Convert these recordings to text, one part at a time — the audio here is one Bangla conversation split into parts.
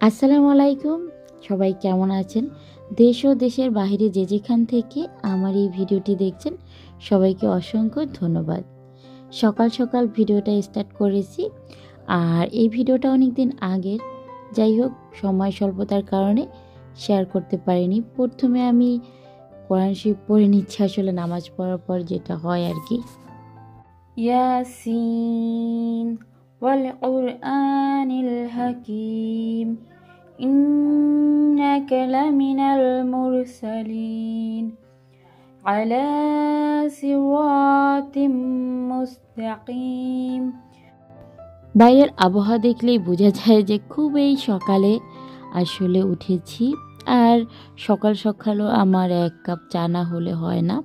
আসসালামু আলাইকুম। সবাই কেমন আছেন? দেশ ও দেশের বাইরে যে যেখান থেকে আমার এই ভিডিওটি দেখছেন সবাইকে অসংখ্য ধন্যবাদ। সকাল সকাল ভিডিওটা স্টার্ট করেছি, আর এই ভিডিওটা অনেক দিন আগের। যাই হোক, সময় স্বল্পতার কারণে শেয়ার করতে পারিনি। প্রথমে আমি কোরআন শরীফ পড়ে নিচ্ছি, আসলে নামাজ পড়ার পর যেটা হয় আর কি। ইয়াসিন ওয়াল কুরআনিল হাকিম ইন্নাকা লামিনাল মুরসালিন আলা সিরাতিম মুস্তাকিম। বাইরের আবহাওয়া দেখলেই বোঝা যায় যে খুব এই সকালে আসলে উঠেছি। আর সকাল সকালও আমার 1 কাপ চা না হলে হয় না।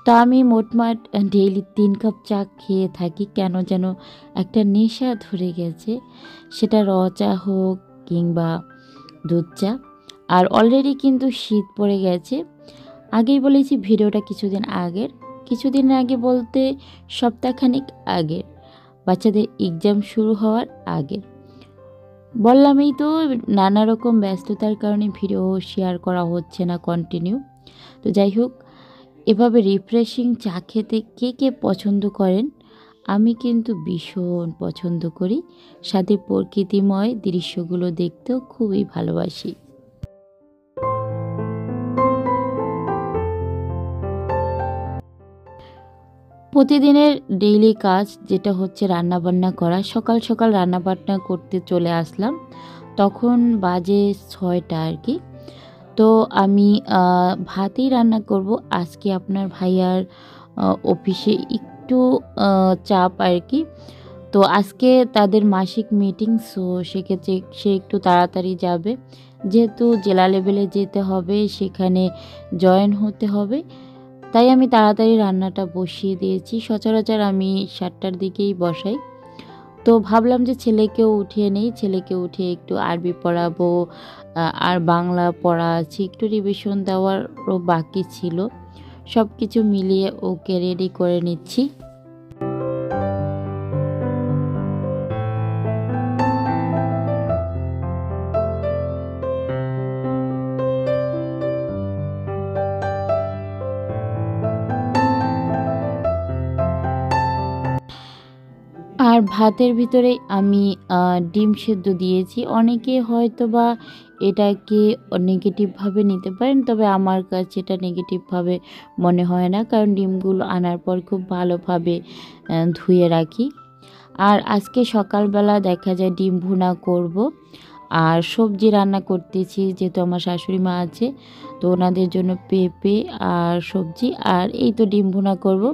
তো আমি মোটমাট ডেইলি 3 কাপ চা খেয়ে থাকি। কেন যেন একটা নেশা ধরে গেছে, সেটা র চা হোক কিংবা দুধ চা। আর অলরেডি কিন্তু শীত পড়ে গেছে। আগেই বলেছি ভিডিওটা কিছুদিন আগে বলতে সপ্তাহখানেক আগের, বাচ্চাদের এক্সাম শুরু হওয়ার আগে। বললামই তো, নানা রকম ব্যস্ততার কারণে ভিডিও শেয়ার করা হচ্ছে না কন্টিনিউ। তো যাই হোক, এভাবে রিফ্রেশিং চা খেতে কে কে পছন্দ করেন? আমি কিন্তু ভীষণ পছন্দ করি, সাথে প্রকৃতিময় দৃশ্যগুলো দেখতেও খুবই ভালোবাসি। প্রতিদিনের ডেইলি কাজ যেটা হচ্ছে রান্নাবান্না করা। সকাল সকাল রান্নাবান্না করতে চলে আসলাম, তখন বাজে 6টা আর কি। তো আমি ভাতই রান্না করব আজকে। আপনার ভাইয়ার অফিসে একটু চাপ আর কি। তো আজকে তাদের মাসিক মিটিং, সো সেক্ষেত্রে সে একটু তাড়াতাড়ি যাবে, যেহেতু জেলা লেভেলে যেতে হবে, সেখানে জয়েন হতে হবে। তাই আমি তাড়াতাড়ি রান্নাটা বসিয়ে দিয়েছি। সচরাচর আমি 7টার দিকেই বসাই। তো ভাবলাম যে ছেলেকেও উঠিয়ে নেই, ছেলেকে উঠিয়ে একটু আরবি পড়াবো, আর বাংলা পড়া আছে, একটু রিভিশন দেওয়ারও বাকি ছিল। সব কিছু মিলিয়ে ওকে রেডি করে নিচ্ছি। আর ভাতের ভিতরে আমি ডিম সেদ্ধ দিয়েছি। অনেকে হয়তো বা এটাকে নেগেটিভভাবে নিতে পারেন, তবে আমার কাছে এটা নেগেটিভভাবে মনে হয় না, কারণ ডিমগুলো আনার পর খুব ভালোভাবে ধুয়ে রাখি। আর আজকে সকালবেলা দেখা যায় ডিম ভুনা করব, আর সবজি রান্না করতেছি, যেহেতু আমার শাশুড়ি মা আছে, তো ওনাদের জন্য পেঁপে আর সবজি, আর এই তো ডিম ভুনা করব।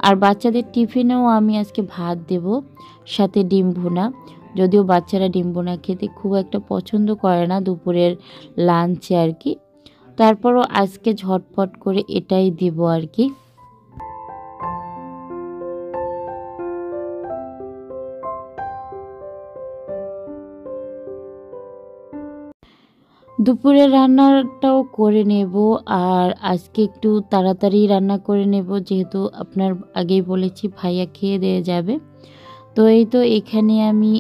আর বাচ্চাদের টিফিনেও আমি আজকে ভাত দেব, সাথে ডিম ভুনা। যদিও বাচ্চারা ডিম ভুনা খেতে খুব একটা পছন্দ করে না দুপুরের লাঞ্চে আর কি, তারপরও আজকে ঝটপট করে এটাই দেব আর কি। দুপুরের রান্নাটাও করে নেব, আর আজকে একটু তাড়াতাড়ি রান্না করে নেব, যেহেতু আপনার আগেই বলেছি ভাইয়া খেয়ে দিয়ে যাবে। তো এই তো এখানে আমি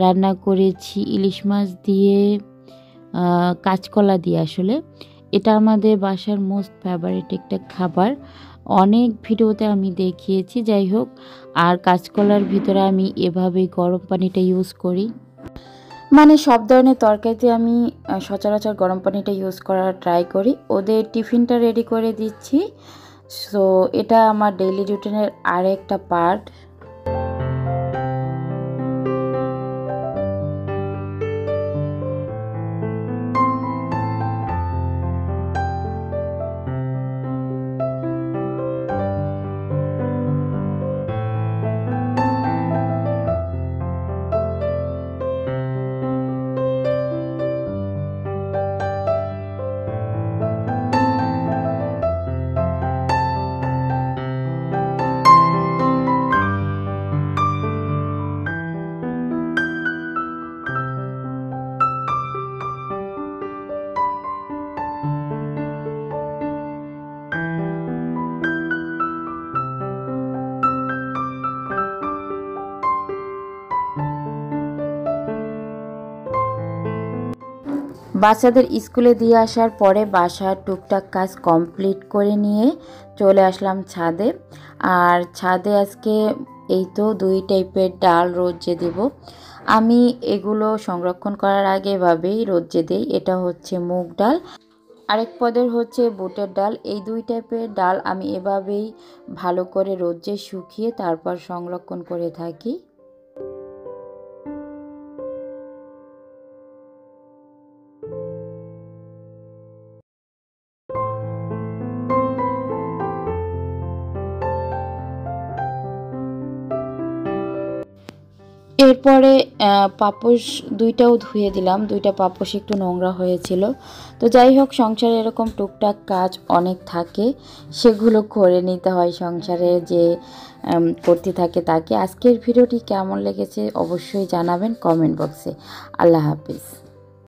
রান্না করেছি ইলিশ মাছ দিয়ে, কাঁচকলা দিয়ে। আসলে এটা আমাদের বাসার মোস্ট ফেভারিট একটা খাবার, অনেক ভিডিওতে আমি দেখিয়েছি। যাই হোক, আর কাঁচকলার ভিতরে আমি এভাবেই গরম পানিটা ইউজ করি। মানে সব ধরনের তরকারিতে আমি সচরাচর গরম পানিটা ইউজ করার ট্রাই করি। ওদের টিফিনটা রেডি করে দিচ্ছি। সো এটা আমার ডেইলি রুটিনের আরেকটা পার্ট। বাচ্চাদের স্কুলে দিয়ে আসার পরে বাসার টুকটাক কাজ কমপ্লিট করে নিয়ে চলে আসলাম ছাদে। আর ছাদে আজকে এই তো 2 টাইপের ডাল রোদে দেব। আমি এগুলো সংরক্ষণ করার আগে এভাবেই রোদে দেই। এটা হচ্ছে মুগ ডাল, আরেক পদের হচ্ছে বুটের ডাল। এই 2 টাইপের ডাল আমি এভাবেই ভালো করে রোদে শুকিয়ে তারপর সংরক্ষণ করে থাকি। এরপরে পাপোশ 2টাও ধুয়ে দিলাম। 2টা পাপোশ একটু নোংরা হয়েছিল। তো যাই হোক, সংসারে এরকম টুকটাক কাজ অনেক থাকে, সেগুলো করে নিতে হয় সংসারে যে করতে থাকে তাকে। আজকের ভিডিওটি কেমন লেগেছে অবশ্যই জানাবেন কমেন্ট বক্সে। আল্লাহ হাফিজ।